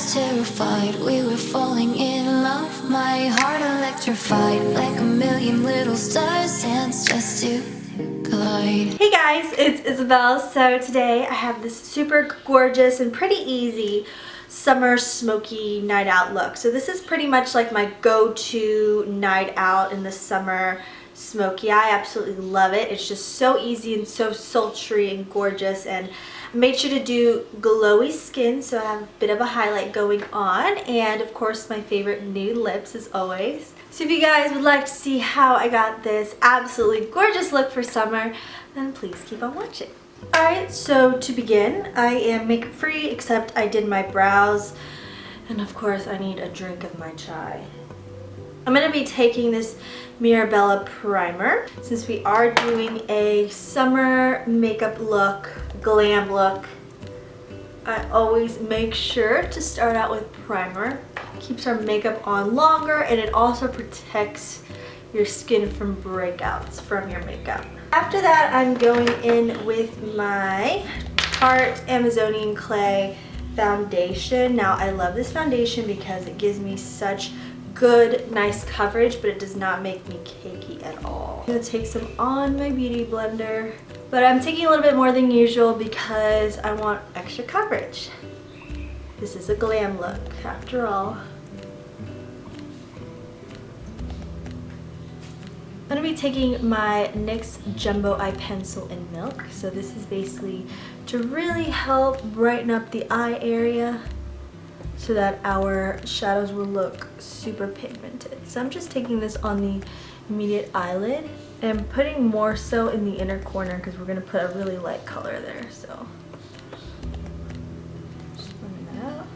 was terrified, we were falling in love. My heart electrified, like a million little stars, hands just to collide. Hey guys, it's Isabel. So today I have this super gorgeous and pretty easy summer smoky night out look. So this is pretty much like my go-to night out in the summer smoky. I absolutely love it. It's just so easy and so sultry and gorgeous, and I made sure to do glowy skin, so I have a bit of a highlight going on, and of course my favorite nude lips as always. So if you guys would like to see how I got this absolutely gorgeous look for summer, then please keep on watching. Alright, so to begin, I am makeup free except I did my brows, and of course I need a drink of my chai. I'm going to be taking this Mirabella primer since we are doing a summer makeup look, glam look. I always make sure to start out with primer. Keeps our makeup on longer, and it also protects your skin from breakouts from your makeup. After that, I'm going in with my Tarte Amazonian Clay foundation. Now I love this foundation because it gives me such good, nice coverage, but it does not make me cakey at all. I'm gonna take some on my beauty blender, but I'm taking a little bit more than usual because I want extra coverage. This is a glam look after all. I'm going to be taking my NYX Jumbo Eye Pencil in Milk. So this is basically to really help brighten up the eye area so that our shadows will look super pigmented. So I'm just taking this on the immediate eyelid and putting more so in the inner corner because we're going to put a really light color there. So just blending that out.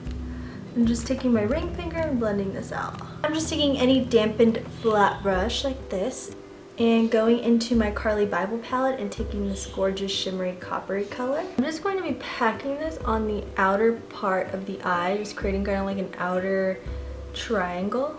I'm just taking my ring finger and blending this out. I'm just taking any dampened flat brush like this and going into my Carli Bybel palette and taking this gorgeous shimmery coppery color. I'm just going to be packing this on the outer part of the eye, just creating kind of like an outer triangle.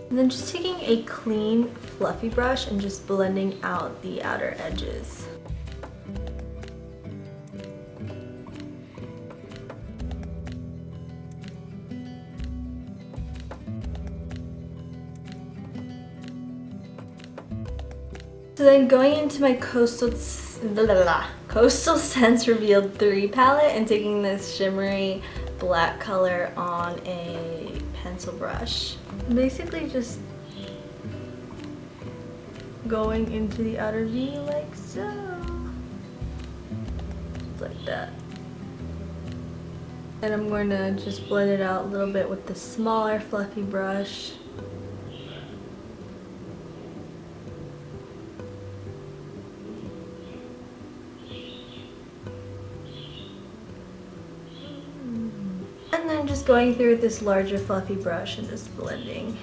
And then just taking a clean fluffy brush and just blending out the outer edges. So then going into my Coastal Scents Revealed 3 palette and taking this shimmery black color on a pencil brush. Basically just going into the outer V like so. Just like that. And I'm going to just blend it out a little bit with the smaller fluffy brush. And then just going through with this larger fluffy brush and just blending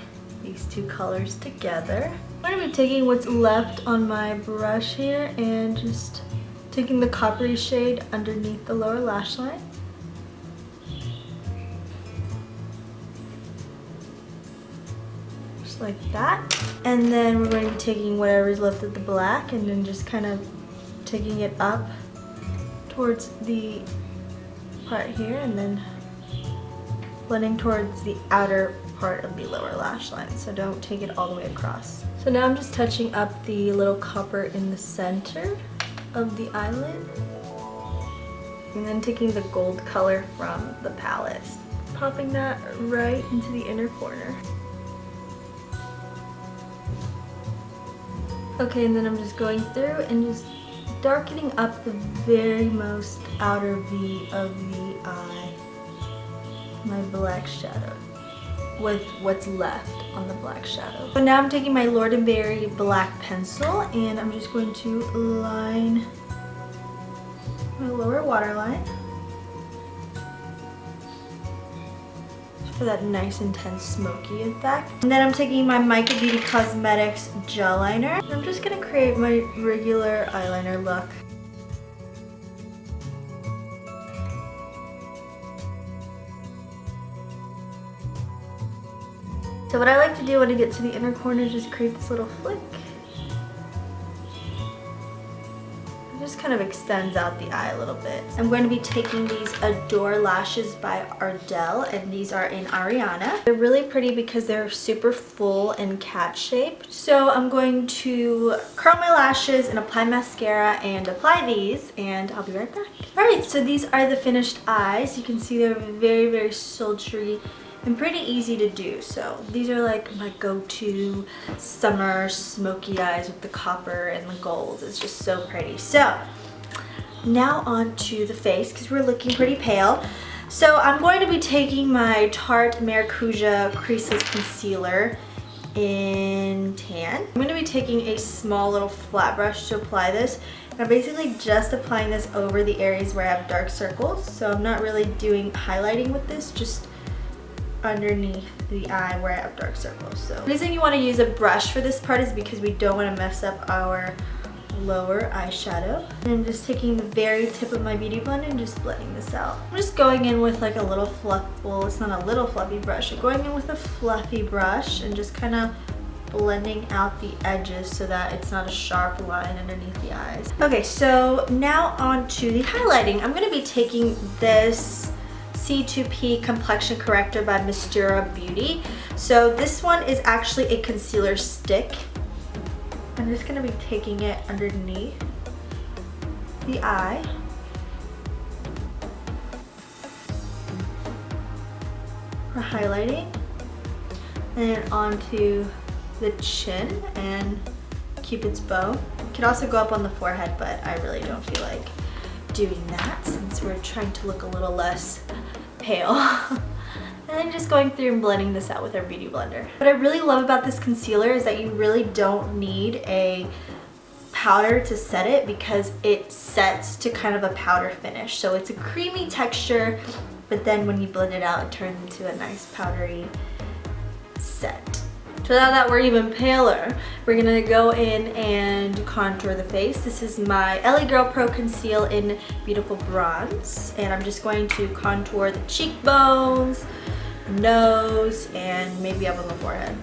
these two colors together. I'm going to be taking what's left on my brush here and just taking the coppery shade underneath the lower lash line. Just like that. And then we're going to be taking whatever's left of the black and then just kind of taking it up towards the part here and then blending towards the outer part of the lower lash line, so don't take it all the way across. So now I'm just touching up the little copper in the center of the eyelid and then taking the gold color from the palette, popping that right into the inner corner. Okay, and then I'm just going through and just darkening up the very most outer V of the eye, my black shadow, with what's left on the black shadow. So now I'm taking my Lord & Berry black pencil and I'm just going to line my lower waterline for that nice intense smoky effect. And then I'm taking my Mica Beauty Cosmetics gel liner. And I'm just gonna create my regular eyeliner look. So what I like to do when I get to the inner corner is just create this little flick. Just kind of extends out the eye a little bit. I'm going to be taking these Adore lashes by Ardell, and these are in Arianna. They're really pretty because they're super full and cat shaped. So I'm going to curl my lashes and apply mascara and apply these, and I'll be right back. Alright, so these are the finished eyes. You can see they're very, very sultry and pretty easy to do. So these are like my go-to summer smoky eyes with the copper and the gold. It's just so pretty. So now on to the face, because we're looking pretty pale. So I'm going to be taking my Tarte Maracuja Creaseless Concealer in tan. I'm going to be taking a small little flat brush to apply this. And I'm basically just applying this over the areas where I have dark circles. So I'm not really doing highlighting with this, just underneath the eye where I have dark circles. So the reason you want to use a brush for this part is because we don't want to mess up our lower eyeshadow. And I'm just taking the very tip of my beauty blender and just blending this out. I'm just going in with like a little fluff, well, it's not a little fluffy brush. I'm going in with a fluffy brush and just kind of blending out the edges so that it's not a sharp line underneath the eyes. Okay, so now on to the highlighting. I'm going to be taking this C2P Complexion Corrector by Mistura Beauty. So this one is actually a concealer stick. I'm just going to be taking it underneath the eye. For highlighting. And then onto the chin and Cupid's bow. It could also go up on the forehead, but I really don't feel like doing that since we're trying to look a little less pale. And then just going through and blending this out with our beauty blender. What I really love about this concealer is that you really don't need a powder to set it because it sets to kind of a powder finish. So it's a creamy texture, but then when you blend it out, it turns into a nice powdery set. So now that we're even paler, we're gonna go in and contour the face. This is my LA Girl Pro Conceal in Beautiful Bronze. And I'm just going to contour the cheekbones, nose, and maybe up on the forehead.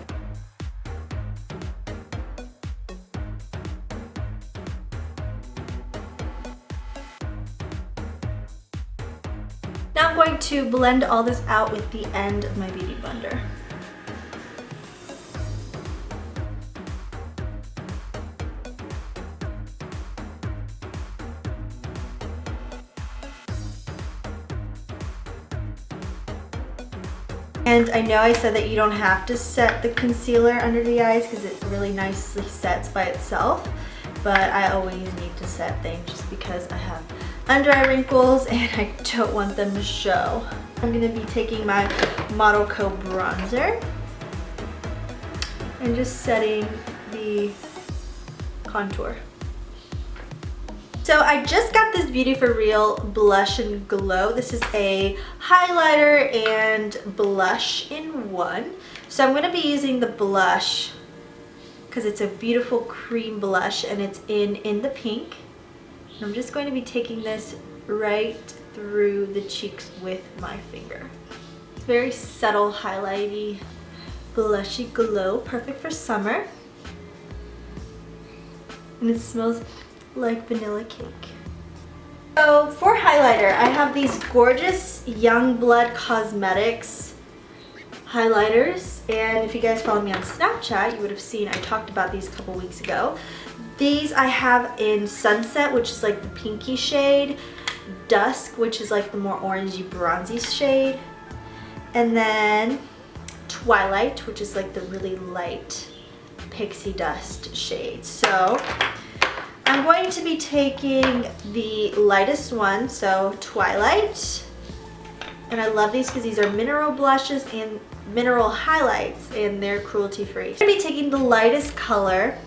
Now I'm going to blend all this out with the end of my beauty blender. And I know I said that you don't have to set the concealer under the eyes because it really nicely sets by itself, but I always need to set things just because I have under eye wrinkles and I don't want them to show. I'm going to be taking my Model Co bronzer and just setting the contour. So I just got this Beauty For Real Blush and Glow. This is a highlighter and blush in one. So I'm going to be using the blush because it's a beautiful cream blush and it's in the pink. And I'm just going to be taking this right through the cheeks with my finger. It's very subtle, highlighty, blushy glow, perfect for summer. And it smells like vanilla cake. So for highlighter, I have these gorgeous Youngblood Cosmetics highlighters, and if you guys follow me on Snapchat, you would have seen I talked about these a couple weeks ago. These I have in Sunset, which is like the pinky shade, Dusk, which is like the more orangey bronzy shade, and then Twilight, which is like the really light pixie dust shade. So I'm going to be taking the lightest one, so Twilight, and I love these because these are mineral blushes and mineral highlights, and they're cruelty-free. I'm going to be taking the lightest color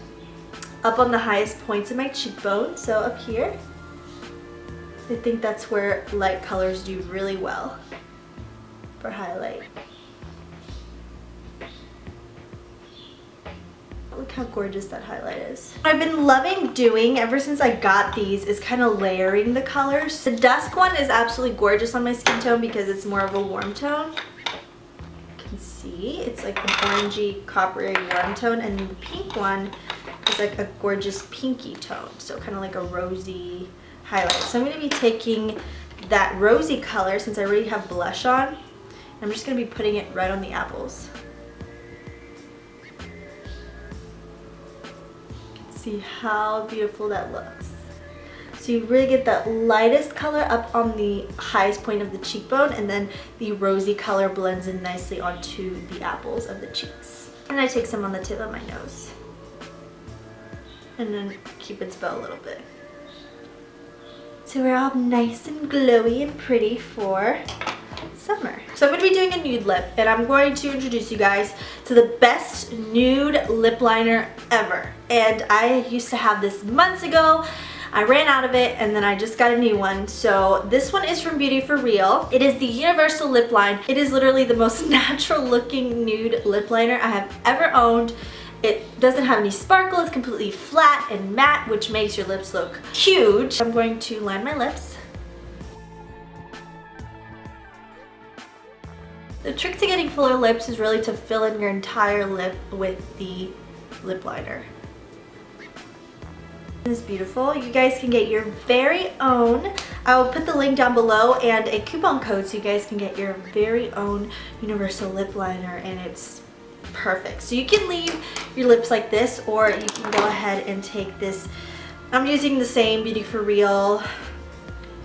up on the highest points of my cheekbone, so up here. I think that's where light colors do really well for highlight. Look how gorgeous that highlight is. What I've been loving doing ever since I got these is kind of layering the colors. The Dusk one is absolutely gorgeous on my skin tone because it's more of a warm tone. You can see it's like an orangey, coppery warm tone, and the pink one is like a gorgeous pinky tone, so kind of like a rosy highlight. So I'm going to be taking that rosy color since I already have blush on. I'm just going to be putting it right on the apples. See how beautiful that looks. So you really get that lightest color up on the highest point of the cheekbone, and then the rosy color blends in nicely onto the apples of the cheeks. And I take some on the tip of my nose. And then Cupid's bow a little bit. So we're all nice and glowy and pretty for summer. So I'm going to be doing a nude lip, and I'm going to introduce you guys to the best nude lip liner ever. And I used to have this months ago. I ran out of it, and then I just got a new one. So this one is from Beauty for Real. It is the Universal Lip Line. It is literally the most natural looking nude lip liner I have ever owned. It doesn't have any sparkle. It's completely flat and matte, which makes your lips look huge. I'm going to line my lips. The trick to getting fuller lips is really to fill in your entire lip with the lip liner. This is beautiful. You guys can get your very own, I will put the link down below, and a coupon code so you guys can get your very own universal lip liner, and it's perfect. So you can leave your lips like this, or you can go ahead and take this. I'm using the same Beauty for Real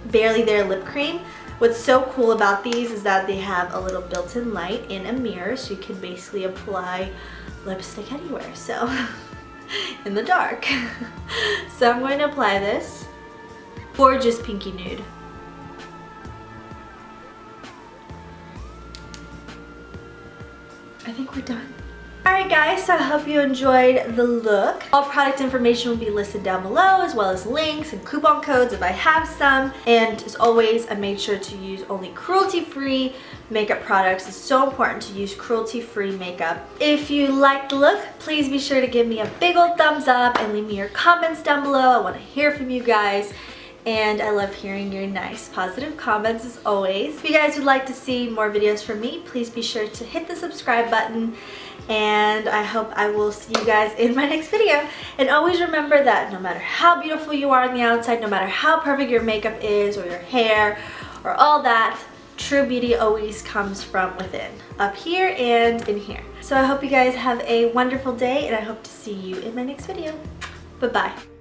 Barely There lip cream. What's so cool about these is that they have a little built-in light in a mirror, so you can basically apply lipstick anywhere. So in the dark. So I'm going to apply this. Gorgeous pinky nude. I think we're done. Alright guys, so I hope you enjoyed the look. All product information will be listed down below, as well as links and coupon codes if I have some. And as always, I made sure to use only cruelty-free makeup products. It's so important to use cruelty-free makeup. If you liked the look, please be sure to give me a big old thumbs up and leave me your comments down below. I want to hear from you guys. And I love hearing your nice positive comments as always. If you guys would like to see more videos from me, please be sure to hit the subscribe button. And I hope I will see you guys in my next video. And always remember that no matter how beautiful you are on the outside, no matter how perfect your makeup is or your hair or all that, true beauty always comes from within, up here and in here. So I hope you guys have a wonderful day, and I hope to see you in my next video. Bye-bye.